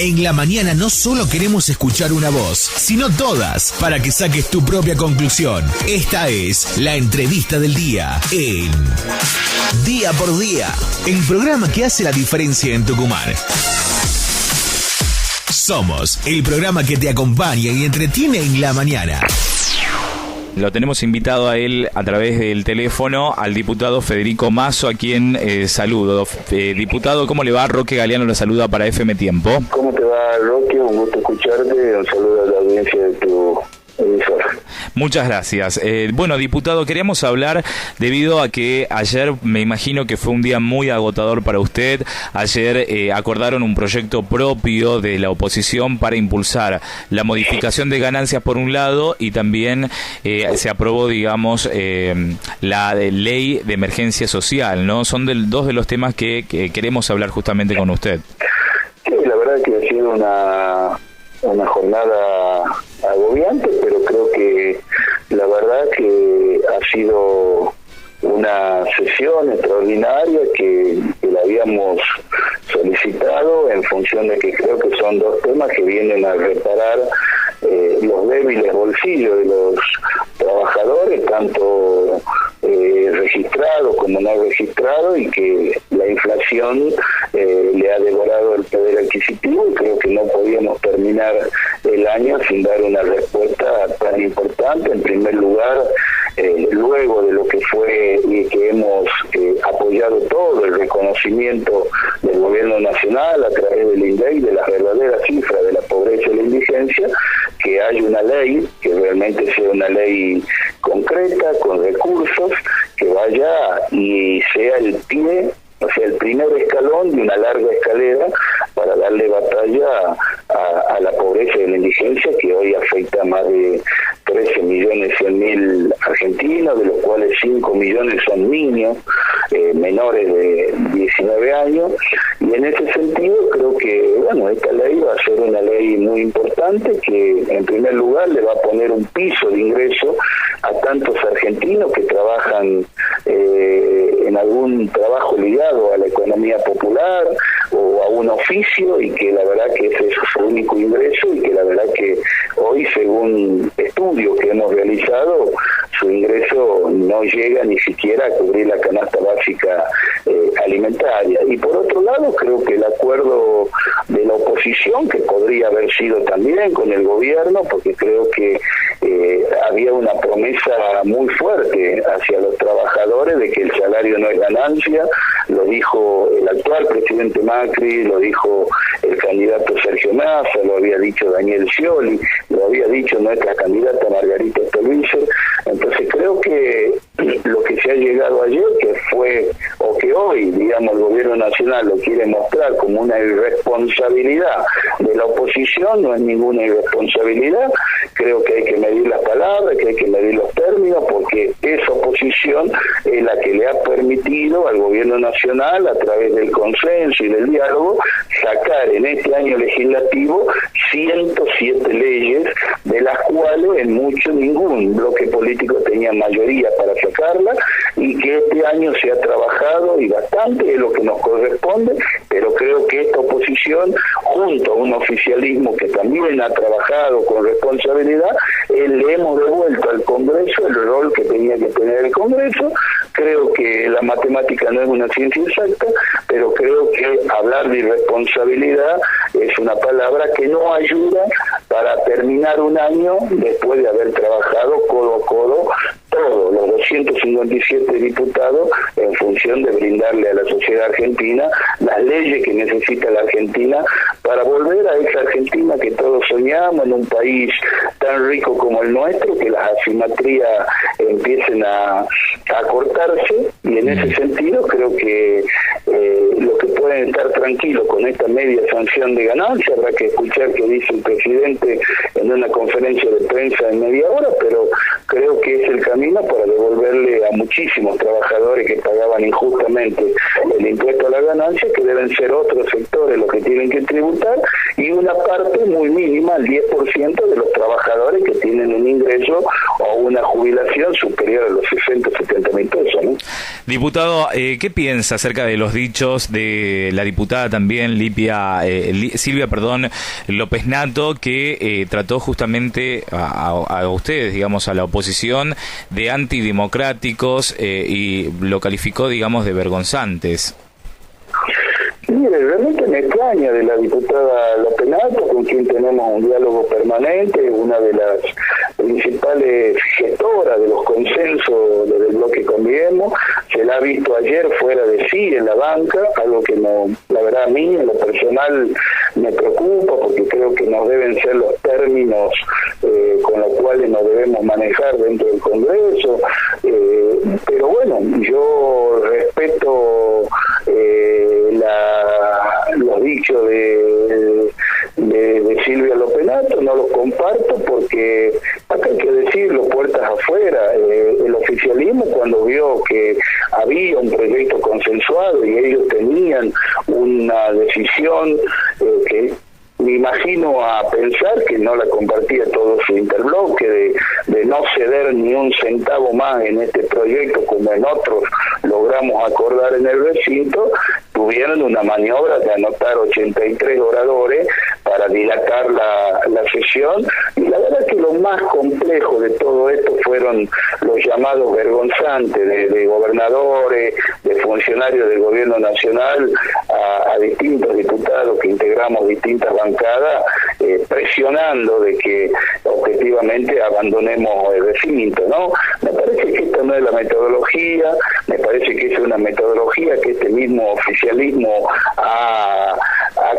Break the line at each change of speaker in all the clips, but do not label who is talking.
En la mañana no solo queremos escuchar una voz, sino todas, para que saques tu propia conclusión. Esta es la entrevista del día en Día por Día, el programa que hace la diferencia en Tucumán. Somos el programa que te acompaña y entretiene en la mañana.
Lo tenemos invitado a él a través del teléfono, al diputado Federico Mazo, a quien saludo. Diputado, ¿cómo le va? Roque Galeano lo saluda para FM Tiempo.
¿Cómo te va, Roque? Un gusto escucharte. Un saludo a la audiencia de tu emisora.
Muchas gracias. Bueno, diputado, queríamos hablar debido a que ayer me imagino que fue un día muy agotador para usted. Ayer acordaron un proyecto propio de la oposición para impulsar la modificación de ganancias por un lado y también se aprobó, digamos, la ley de emergencia social, ¿no? Son dos de los temas que queremos hablar justamente con usted.
Sí, la verdad que ha sido una jornada agobiante, pero creo que la verdad que ha sido una sesión extraordinaria que la habíamos solicitado en función de que creo que son dos temas que vienen a reparar los débiles bolsillos de los trabajadores, tanto registrado como no registrado, y que la inflación le ha devorado el poder adquisitivo, y creo que no podíamos terminar el año sin dar una respuesta tan importante. En primer lugar, luego de lo que fue y que hemos apoyado todo el reconocimiento del gobierno nacional a través del INDEC de las verdaderas cifras de la pobreza y la indigencia, que hay una ley que realmente sea una ley concreta, con recursos, que vaya y sea el pie, o sea, el primer escalón de una larga escalera para darle batalla a la pobreza y la indigencia, que hoy afecta a más de 13.100.000 argentinos, de los cuales 5 millones son niños menores de 19 años, y en ese sentido creo que, bueno, esta ley va a ser una ley muy importante que en primer lugar le va a poner un piso de ingreso a tantos argentinos que trabajan en algún trabajo ligado a la economía popular o a un oficio, y que la verdad que ese es su único ingreso, y que la verdad que hoy, según estudios que hemos realizado, su ingreso no llega ni siquiera a cubrir la canasta básica alimentaria. Y por otro lado, creo que el acuerdo de la oposición, que podría haber sido también con el gobierno, porque creo que había una promesa muy fuerte hacia los trabajadores de que el salario no es ganancia. Lo dijo el actual presidente Macri, lo dijo el candidato Sergio Massa, lo había dicho Daniel Scioli, lo había dicho nuestra candidata Margarita Stolbizer. Entonces creo que lo que se ha llegado ayer, que fue, o que hoy, digamos, el gobierno nacional lo quiere mostrar como una irresponsabilidad de la oposición, no es ninguna irresponsabilidad. Creo que hay que medir las palabras, que hay que medir los términos, porque esa oposición es la que le ha permitido al gobierno nacional, a través del consenso y del diálogo, sacar en este año legislativo 107 leyes, de las cuales en mucho ningún bloque político tenía mayoría para sacarla, y que este año se ha trabajado y bastante, es lo que nos corresponde, pero creo que esta oposición, junto a un oficialismo que también ha trabajado con responsabilidad, le hemos devuelto al Congreso el rol que tenía que tener el Congreso. Creo que la matemática no es una ciencia exacta, pero creo que hablar de irresponsabilidad es una palabra que no ayuda para terminar un año después de haber trabajado codo a codo todos los 257 diputados en función de brindarle a la sociedad argentina las leyes que necesita la Argentina para volver a esa Argentina que todos soñamos, en un país tan rico como el nuestro, que las asimetrías empiecen a cortarse, y en ese sentido creo que lo que pueden estar tranquilos con esta media sanción de ganancia, habrá que escuchar qué dice el presidente en una conferencia de prensa en media hora, pero creo que es el camino para devolverle a muchísimos trabajadores que pagaban injustamente el impuesto a la ganancia, que deben ser otros sectores los que tienen que tributar, y una parte muy mínima, el 10% de los trabajadores que tienen un ingreso o una jubilación superior a los 60 o 70 mil pesos, ¿no?
Diputado, ¿qué piensa acerca de los dichos de la diputada también Silvia López Natto, que trató justamente a ustedes, digamos, a la oposición, de antidemocráticos y lo calificó, digamos, de vergonzantes?
Mire, realmente me extraña de la diputada López Natto, con quien tenemos un diálogo permanente, una de las principales gestoras de los consensos desde el bloque Conviemos. Se la ha visto ayer fuera de sí en la banca, algo que no, la verdad a mí en lo personal me preocupa, porque creo que nos deben ser los términos con los cuales nos debemos manejar dentro del Congreso, pero bueno, yo respeto los dichos de Silvia López Natto, no los comparto porque acá hay que decirlo, puertas afuera. El oficialismo, cuando vio que había un proyecto consensuado y ellos tenían una decisión que me imagino a pensar que no la compartía todo su interbloque, de no ceder ni un centavo más en este proyecto como en otros logramos acordar en el recinto, tuvieron una maniobra de anotar 83 oradores para dilatar la sesión, y la verdad que lo más complejo de todo esto fueron los llamados vergonzantes de gobernadores, de funcionarios del gobierno nacional a distintos diputados que integramos distintas bancadas, presionando de que objetivamente abandonemos el recinto, ¿no? Me parece que esta no es la metodología, me parece que es una metodología que este mismo oficialismo ha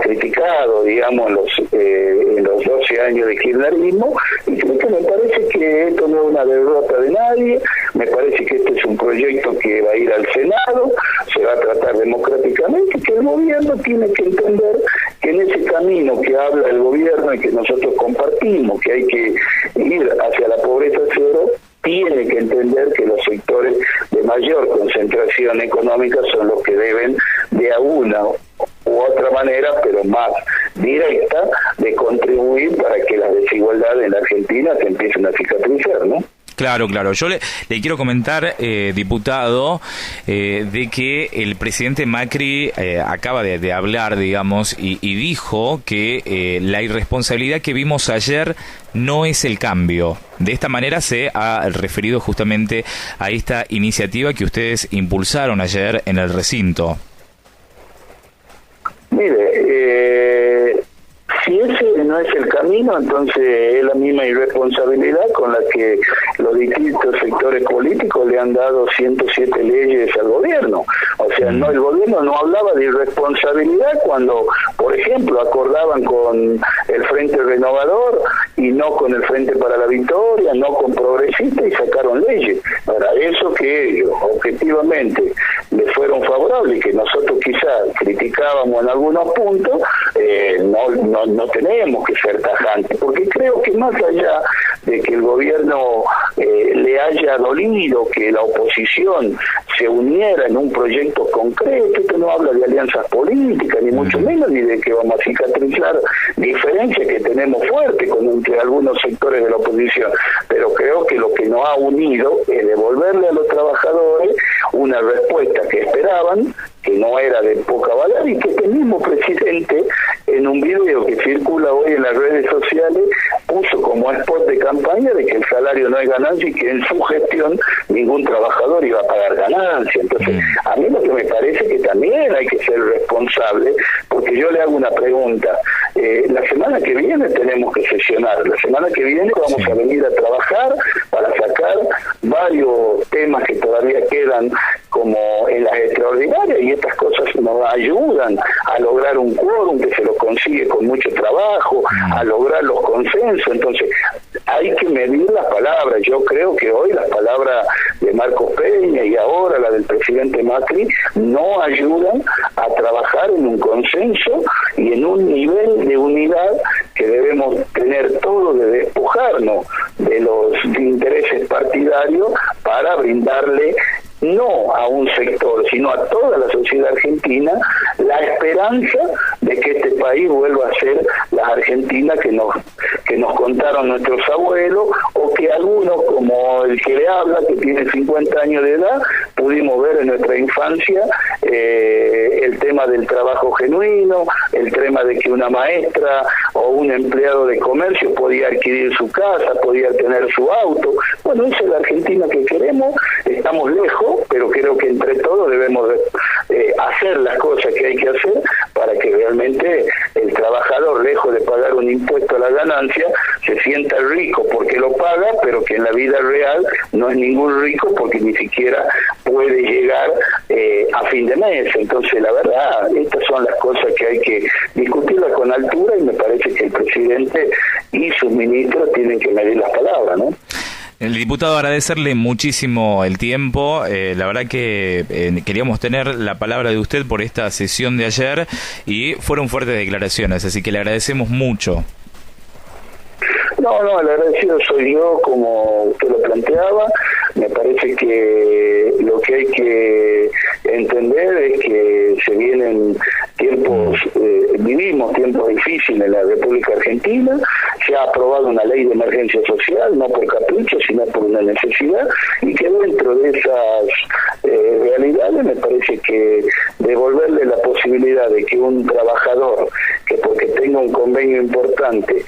criticado, digamos, en los 12 años de kirchnerismo, y creo que me parece que esto no es una derrota de nadie, me parece que este es un proyecto que va a ir al Senado, se va a tratar democráticamente, que el gobierno tiene que entender que en ese camino que habla el gobierno y que nosotros compartimos, que hay que ir hacia la pobreza cero, tiene que entender que los sectores de mayor concentración económica son los que deben de a una u otra manera, pero más directa, de contribuir para que las desigualdades en la Argentina se empiecen a cicatrizar, ¿no?
Claro. Yo le quiero comentar, diputado, de que el presidente Macri acaba de hablar, digamos, y dijo que la irresponsabilidad que vimos ayer no es el cambio. De esta manera se ha referido justamente a esta iniciativa que ustedes impulsaron ayer en el recinto.
Mire, si ese no es el camino, entonces es la misma irresponsabilidad con la que los distintos sectores políticos le han dado 107 leyes al gobierno. O sea, no, el gobierno no hablaba de irresponsabilidad cuando, por ejemplo, acordaban con el Frente Renovador y no con el Frente para la Victoria, no con Progresistas, y sacaron leyes. Para eso que ellos objetivamente les fueron favorables y que nosotros quizás criticábamos en algunos puntos, no tenemos que ser tajantes, porque creo que más allá de que el gobierno le haya dolido que la oposición se uniera en un proyecto concreto, esto no habla de alianzas políticas, ni mucho menos, ni de que vamos a cicatrizar diferencias que tenemos fuertes entre algunos sectores de la oposición, pero creo que lo que nos ha unido es devolverle a los trabajadores una respuesta que esperaban, que no era de poca valor, y que este mismo presidente, en un video que circula hoy en las redes sociales, puso como spot de campaña de que el salario no es ganancia y que en su gestión ningún trabajador iba a pagar ganancia. Entonces, a mí lo que me parece que también hay que ser responsable, porque yo le hago una pregunta. La semana que viene tenemos que sesionar, la semana que viene vamos a venir a trabajar para sacar varios temas que todavía quedan como en las extraordinarias, y estas cosas nos ayudan a lograr un quórum que se lo consigue con mucho trabajo, a lograr los consensos. Entonces hay que medir las palabras. Yo creo que hoy las palabras de Marcos Peña y ahora la del presidente Macri no ayudan a trabajar en un consenso y en un nivel de unidad que debemos tener todos, de despojarnos de los intereses partidarios para brindarle no a un sector, sino a toda la sociedad argentina, la esperanza de que este país vuelva a ser la Argentina que nos contaron nuestros abuelos, o que algunos, como el que le habla, que tiene 50 años de edad, pudimos ver en nuestra infancia, el tema del trabajo genuino, el tema de que una maestra o un empleado de comercio podía adquirir su casa, podía tener su auto. Bueno, esa es la Argentina que queremos. Estamos lejos, pero creo que entre todos debemos hacer las cosas que hay que hacer para que realmente el trabajador, lejos de pagar un impuesto a la ganancia, se sienta rico porque lo paga, pero que en la vida real no es ningún rico porque ni siquiera puede llegar a fin de mes. Entonces, la verdad, estas son las cosas que hay que discutirlas con altura, y me parece que el presidente y sus ministros tienen que medir las palabras, ¿no?
El diputado, agradecerle muchísimo el tiempo. La verdad que queríamos tener la palabra de usted por esta sesión de ayer y fueron fuertes declaraciones, así que le agradecemos mucho.
No, el agradecido soy yo, como usted lo planteaba. Me parece que lo que hay que entender es que se vienen tiempos, vivimos tiempos difíciles en la República Argentina. Se ha aprobado una ley de emergencia social, no por capricho, sino por una necesidad, y que dentro de esas realidades me parece que devolverle la posibilidad de que un trabajador, que porque tenga un convenio importante,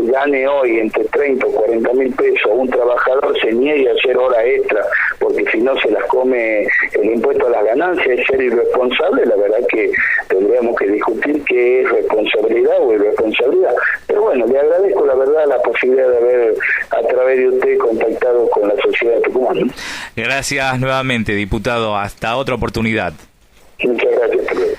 gane hoy entre 30 o 40 mil pesos, un trabajador se niegue a hacer hora extra porque si no se las come el impuesto a las ganancias, es ser irresponsable. La verdad que tendríamos que discutir qué es responsabilidad o irresponsabilidad. Pero bueno, le agradezco la verdad la posibilidad de haber a través de usted contactado con la sociedad de Tucumán.
Gracias nuevamente, diputado. Hasta otra oportunidad.
Muchas gracias.